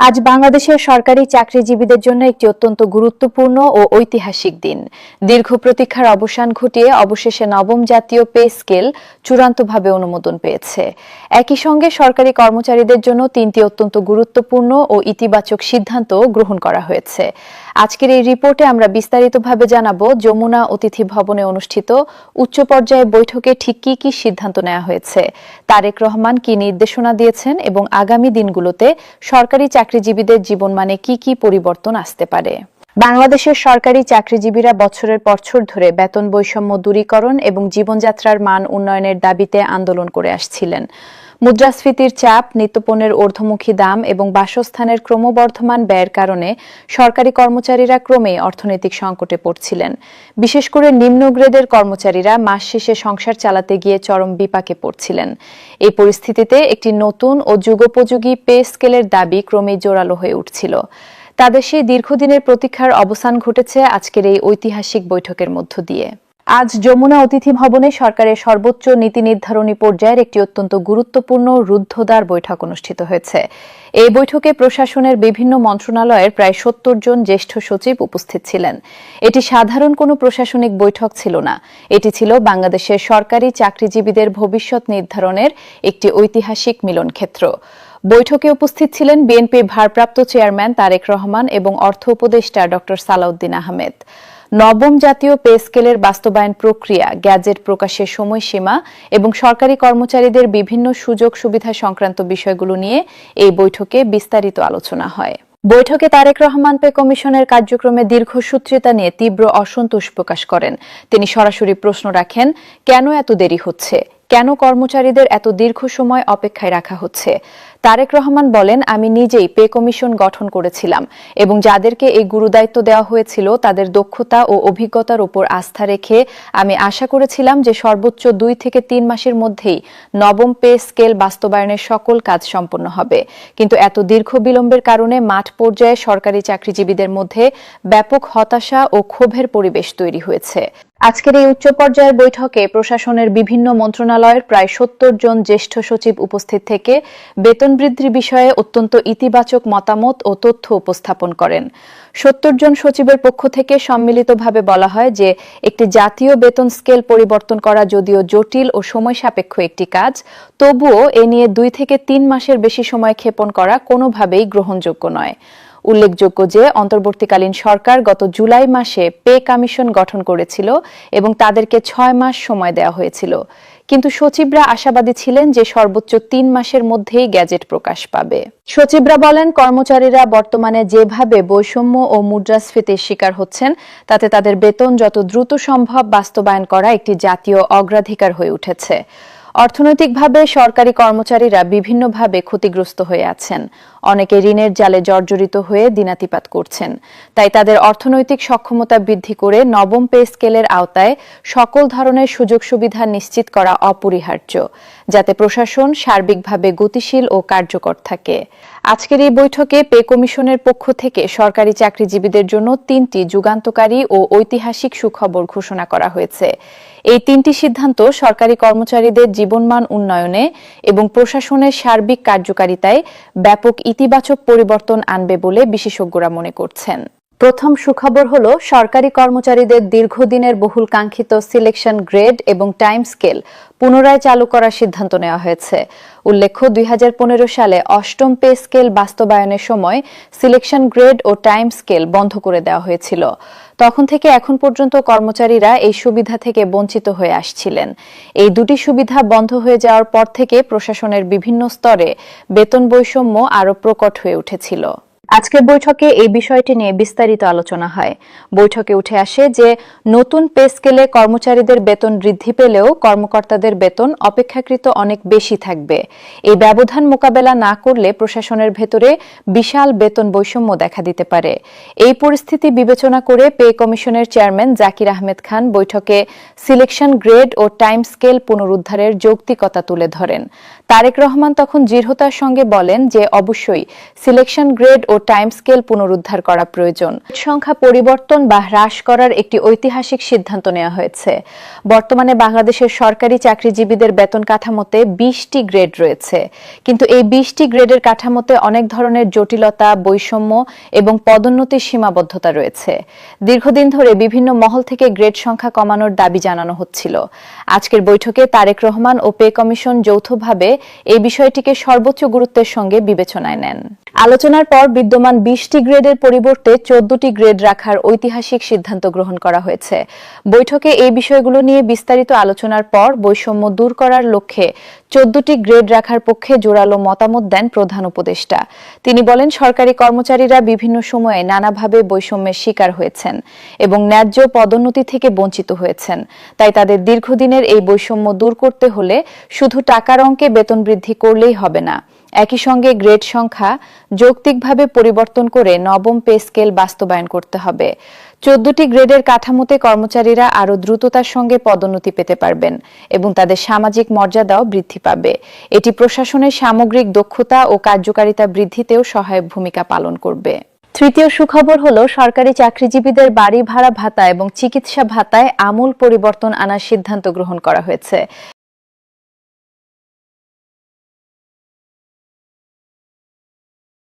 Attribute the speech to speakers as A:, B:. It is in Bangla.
A: আজ বাংলাদেশের সরকারি চাকরিজীবীদের জন্য একটি অত্যন্ত গুরুত্বপূর্ণ ও ঐতিহাসিক দিন। দীর্ঘ প্রতীক্ষার অবসান ঘটিয়ে অবশেষে নবম জাতীয় পে স্কেল চূড়ান্তভাবে অনুমোদন পেয়েছে। একই সঙ্গে সরকারি কর্মচারীদের জন্য তিনটি অত্যন্ত গুরুত্বপূর্ণ ও ইতিবাচক সিদ্ধান্ত গ্রহণ করা হয়েছে। আজকের এই রিপোর্টে আমরা বিস্তারিতভাবে জানাবো যমুনা অতিথি ভবনে অনুষ্ঠিত উচ্চ পর্যায়ে বৈঠকে ঠিক কি কি সিদ্ধান্ত নেওয়া হয়েছে, তারেক রহমান কি নির্দেশনা দিয়েছেন এবং আগামী দিনগুলোতে সরকারি চাকরিজীবীদের জীবনমানে কি কি পরিবর্তন আসতে পারে। বাংলাদেশের সরকারি চাকরিজীবীরা বছরের পর বছর ধরে বেতন বৈষম্য দূরীকরণ এবং জীবনযাত্রার মান উন্নয়নের দাবিতে আন্দোলন করে আসছিলেন। মুদ্রাস্ফীতির চাপ, নিত্যপণ্যের ঊর্ধ্বমুখী দাম এবং বাসস্থানের ক্রমবর্ধমান ব্যয়ের কারণে সরকারি কর্মচারীরা ক্রমেই অর্থনৈতিক সংকটে পড়ছিলেন। বিশেষ করে নিম্ন গ্রেডের কর্মচারীরা মাস শেষে সংসার চালাতে গিয়ে চরম বিপাকে পড়ছিলেন। এই পরিস্থিতিতে একটি নতুন ও যুগোপযোগী পে স্কেলের দাবি ক্রমেই জোরালো হয়ে উঠছিল। তাদের সেই দীর্ঘদিনের প্রতীক্ষার অবসান ঘটেছে আজকের এই ঐতিহাসিক বৈঠকের মধ্য দিয়ে। আজ যমুনা অতিথি ভবনে সরকারের সর্বোচ্চ নীতি নির্ধারণী পর্যায়ের একটি অত্যন্ত গুরুত্বপূর্ণ রুদ্ধদ্বার বৈঠক অনুষ্ঠিত হয়েছে। এই বৈঠকে প্রশাসনের বিভিন্ন মন্ত্রণালয়ের প্রায় ৭০ জন জ্যেষ্ঠ সচিব উপস্থিত ছিলেন। এটি সাধারণ কোনো প্রশাসনিক বৈঠক ছিল না, এটি ছিল বাংলাদেশের সরকারি চাকরিজীবীদের ভবিষ্যৎ নির্ধারণের একটি ঐতিহাসিক মিলনক্ষেত্র। বৈঠকে উপস্থিত ছিলেন বিএনপির ভারপ্রাপ্ত চেয়ারম্যান তারেক রহমান এবং অর্থ উপদেষ্টা ড সালাউদ্দিন আহমেদ। নবম জাতীয় পে স্কেলের বাস্তবায়ন প্রক্রিয়া, গ্যাজেট প্রকাশের সময়সীমা এবং সরকারি কর্মচারীদের বিভিন্ন সুযোগ সুবিধা সংক্রান্ত বিষয়গুলো নিয়ে এই বৈঠকে বিস্তারিত আলোচনা হয়। বৈঠকে তারেক রহমান পে কমিশনের কার্যক্রমে দীর্ঘসূত্রিতা নিয়ে তীব্র অসন্তোষ প্রকাশ করেন। তিনি সরাসরি প্রশ্ন রাখেন, কেন এত দেরি হচ্ছে, কেন কর্মচারীদের এত দীর্ঘ সময় অপেক্ষায় রাখা হচ্ছে। তারেক রহমান বলেন, আমি নিজেই পে কমিশন গঠন করেছিলাম এবং যাদেরকে এই গুরুদায়িত্ব দেওয়া হয়েছিল তাদের দক্ষতা ও অভিজ্ঞতার উপর আস্থা রেখে আমি আশা করেছিলাম যে সর্বোচ্চ ২ থেকে ৩ মাসের মধ্যেই নবম পে স্কেল বাস্তবায়নের সকল কাজ সম্পন্ন হবে। কিন্তু এত দীর্ঘ বিলম্বের কারণে মাঠ পর্যায়ে সরকারি চাকরিজীবীদের মধ্যে ব্যাপক হতাশা ও ক্ষোভের পরিবেশ তৈরি হয়েছে। আজকের এই উচ্চ পর্যায়ের বৈঠকে প্রশাসনের বিভিন্ন মন্ত্রণালয়ের প্রায় ৭০ জন জ্যেষ্ঠ সচিব উপস্থিত থেকে বেতন বৃদ্ধির বিষয়ে অত্যন্ত ইতিবাচক মতামত ও তথ্য উপস্থাপন করেন। ৭০ জন সচিবের পক্ষ থেকে সম্মিলিতভাবে বলা হয় যে একটি জাতীয় বেতন স্কেল পরিবর্তন করা যদিও জটিল ও সময় সাপেক্ষ একটি কাজ, তবুও এ নিয়ে ২ থেকে ৩ মাসের বেশি সময় ক্ষেপণ করা কোনোভাবেই গ্রহণযোগ্য নয়। উল্লেখযোগ্য যে অন্তর্বর্তীকালীন সরকার গত জুলাই মাসে পে কমিশন গঠন করেছিল এবং তাদেরকে ৬ মাস সময় দেওয়া হয়েছিল। কিন্তু সচিবরা আশাবাদী ছিলেন যে সর্বোচ্চ ৩ মাসের মধ্যেই গ্যাজেট প্রকাশ পাবে। সচিবরা বলেন, কর্মচারীরা বর্তমানে যেভাবে বৈষম্য ও মুদ্রাস্ফীতির শিকার হচ্ছেন তাতে তাদের বেতন যত দ্রুত সম্ভব বাস্তবায়ন করা একটি জাতীয় অগ্রাধিকার হয়ে উঠেছে। অর্থনৈতিকভাবে সরকারি কর্মচারীরা বিভিন্নভাবে ক্ষতিগ্রস্ত হয়ে আছেন। অনেকে ঋণের জালে জর্জরিত হয়ে দিনাতিপাত করছেন। তাই তাদের অর্থনৈতিক সক্ষমতা বৃদ্ধি করে নবম পে স্কেলের আওতায় সকল ধরনের সুযোগ সুবিধা নিশ্চিত করা অপরিহার্য, যাতে প্রশাসন সার্বিকভাবে গতিশীল ও কার্যকর থাকে। আজকের এই বৈঠকে পে কমিশনের পক্ষ থেকে সরকারি চাকরিজীবীদের জন্য ৩টি যুগান্তকারী ও ঐতিহাসিক সুখবর ঘোষণা করা হয়েছে। এই ৩টি সিদ্ধান্ত সরকারি কর্মচারীদের জীবনমান উন্নয়নে এবং প্রশাসনের সার্বিক কার্যকারিতায় ব্যাপক ইতিবাচক পরিবর্তন আনবে বলে বিশেষজ্ঞরা মনে করছেন। প্রথম সুখবর হল, সরকারি কর্মচারীদের দীর্ঘদিনের বহুল কাঙ্ক্ষিত সিলেকশন গ্রেড এবং টাইম স্কেল পুনরায় চালু করার সিদ্ধান্ত নেওয়া হয়েছে। উল্লেখ্য, ২০১৫ সালে ৮ম পে স্কেল বাস্তবায়নের সময় সিলেকশন গ্রেড ও টাইম স্কেল বন্ধ করে দেওয়া হয়েছিল। তখন থেকে এখন পর্যন্ত কর্মচারীরা এই সুবিধা থেকে বঞ্চিত হয়ে আসছিলেন। এই দুটি সুবিধা বন্ধ হয়ে যাওয়ার পর থেকে প্রশাসনের বিভিন্ন স্তরে বেতন বৈষম্য আরও প্রকট হয়ে উঠেছিল। আজকের বৈঠকে এই বিষয়টি নিয়ে বিস্তারিত আলোচনা হয়। বৈঠকে উঠে আসে যে নতুন পে স্কেলে কর্মচারীদের বেতন বৃদ্ধি পেলেও কর্মকর্তাদের বেতন অপেক্ষাকৃত অনেক বেশি থাকবে। এই ব্যবধান মোকাবেলা না করলে প্রশাসনের ভেতরে বিশাল বেতন বৈষম্য দেখা দিতে পারে। এই পরিস্থিতি বিবেচনা করে পে কমিশনের চেয়ারম্যান জাকির আহমেদ খান বৈঠকে সিলেকশন গ্রেড ও টাইম স্কেল পুনরুদ্ধারের যৌক্তিকতা তুলে ধরেন। তারেক রহমান তখন দৃঢ়তার সঙ্গে বলেন যে অবশ্যই সিলেকশন গ্রেড ও টাইম স্কেল পুনরুদ্ধার করা প্রয়োজন। সংখ্যা পরিবর্তন বা হ্রাস করার একটি ঐতিহাসিক সিদ্ধান্ত নেওয়া হয়েছে। বর্তমানে বাংলাদেশের সরকারি চাকরিজীবীদের বেতন কাঠামোতে 20টি গ্রেড রয়েছে, কিন্তু এই 20টি গ্রেডের কাঠামোতে অনেক ধরনের জটিলতা, বৈষম্য এবং পদোন্নতির সীমাবদ্ধতা রয়েছে। দীর্ঘদিন ধরে বিভিন্ন মহল থেকে গ্রেড সংখ্যা কমানোর দাবি জানানো হচ্ছিল। আজকের বৈঠকে তারেক রহমান ও পে কমিশন যৌথভাবে এই বিষয়টিকে সর্বোচ্চ গুরুত্বের সঙ্গে বিবেচনায় নেন। আলোচনার পর বিদ্যমান 20টি গ্রেডের পরিবর্তে 14টি গ্রেড রাখার ঐতিহাসিক সিদ্ধান্ত গ্রহণ করা হয়েছে। বৈঠকে এই বিষয়গুলো নিয়ে বিস্তারিত আলোচনার পর বৈষম্য দূর করার লক্ষ্যে 14টি গ্রেড রাখার পক্ষে জোরালো মতামত দেন প্রধান উপদেষ্টা। তিনি বলেন, সরকারি কর্মচারীরা বিভিন্ন সময়ে নানাভাবে বৈষম্যের শিকার হয়েছেন এবং ন্যায্য পদোন্নতি থেকে বঞ্চিত হয়েছেন। তাই তাদের দীর্ঘদিনের এই বৈষম্য দূর করতে হলে শুধু টাকার অঙ্কে বেতন বৃদ্ধি করলেই হবে না, একই সঙ্গে গ্রেড সংখ্যা যৌক্তিকভাবে পরিবর্তন করে নবম পে স্কেল বাস্তবায়ন করতে হবে। 14টি গ্রেডের কাঠামোতে কর্মচারীরা আরও দ্রুততার সঙ্গে পদোন্নতি পেতে পারবেন এবং তাদের সামাজিক মর্যাদাও বৃদ্ধি পাবে। এটি প্রশাসনের সামগ্রিক দক্ষতা ও কার্যকারিতা বৃদ্ধিতেও সহায়ক ভূমিকা পালন করবে। তৃতীয় সুখবর হলো, সরকারি চাকরিজীবীদের বাড়ি ভাড়া ভাতা এবং চিকিৎসা ভাতায় আমূল পরিবর্তন আনার সিদ্ধান্ত গ্রহণ করা হয়েছে।